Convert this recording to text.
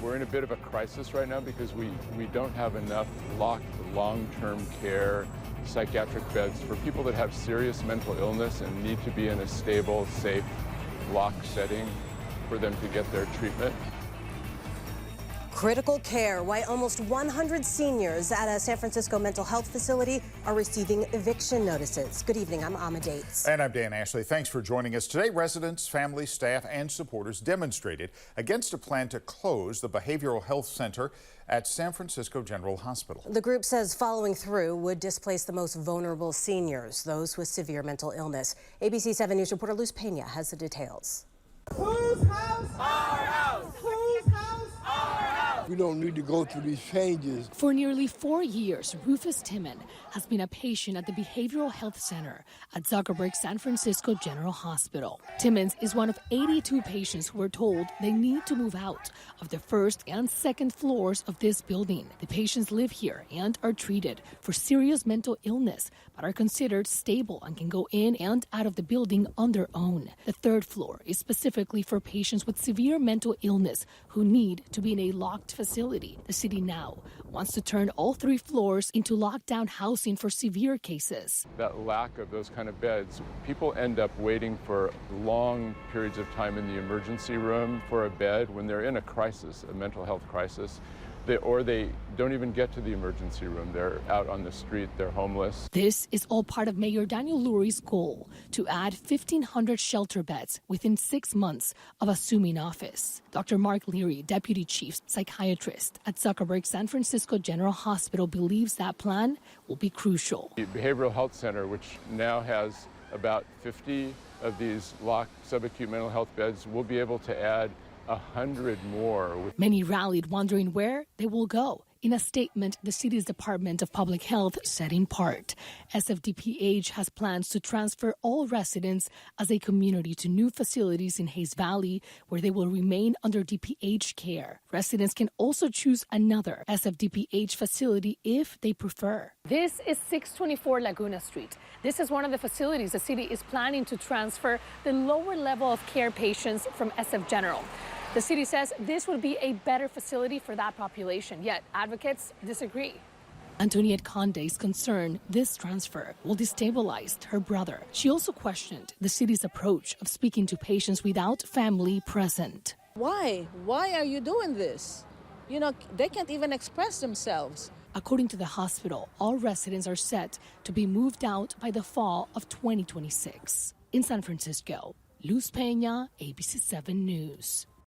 We're in a bit of a crisis right now because we don't have enough locked long-term care psychiatric beds for people that have serious mental illness and need to be in a stable, safe, locked setting for them to get their treatment. Critical care, why almost 100 seniors at a San Francisco mental health facility are receiving eviction notices. Good evening, I'm Ama Dates. And I'm Dan Ashley. Thanks for joining us. Today, residents, families, staff, and supporters demonstrated against a plan to close the Behavioral Health Center at San Francisco General Hospital. The group says following through would displace the most vulnerable seniors, those with severe mental illness. ABC 7 News reporter Luz Pena has the details. Whose house? Our house. Whose house? Our house. We don't need to go through these changes. For nearly 4 years, Rufus Timon has been a patient at the Behavioral Health Center at Zuckerberg San Francisco General Hospital. Timmons is one of 82 patients who were told they need to move out of the first and second floors of this building. The patients live here and are treated for serious mental illness, but are considered stable and can go in and out of the building on their own. The third floor is specifically for patients with severe mental illness who need to be in a locked facility. The city now wants to turn all 3 floors into lockdown housing for severe cases. That lack of those kind of beds, people end up waiting for long periods of time in the emergency room for a bed when they're in a crisis, a mental health crisis. Or they don't even get to the emergency room. They're out on the street, they're homeless. This is all part of Mayor Daniel Lurie's goal to add 1,500 shelter beds within 6 months of assuming office. Dr. Mark Leary, Deputy Chief Psychiatrist at Zuckerberg San Francisco General Hospital, believes that plan will be crucial. The Behavioral Health Center, which now has about 50 of these locked subacute mental health beds, will be able to add 100 more. Many rallied wondering where they will go. In a statement, the city's Department of Public Health said in part, SFDPH has plans to transfer all residents as a community to new facilities in Hayes Valley, where they will remain under DPH care. Residents can also choose another SFDPH facility if they prefer. This is 624 Laguna Street. This is one of the facilities the city is planning to transfer the lower level of care patients from SF General. The city says this would be a better facility for that population, yet advocates disagree. Antoniette Conde is concerned this transfer will destabilize her brother. She also questioned the city's approach of speaking to patients without family present. Why? Why are you doing this? You know, they can't even express themselves. According to the hospital, all residents are set to be moved out by the fall of 2026. In San Francisco, Luz Pena, ABC 7 News.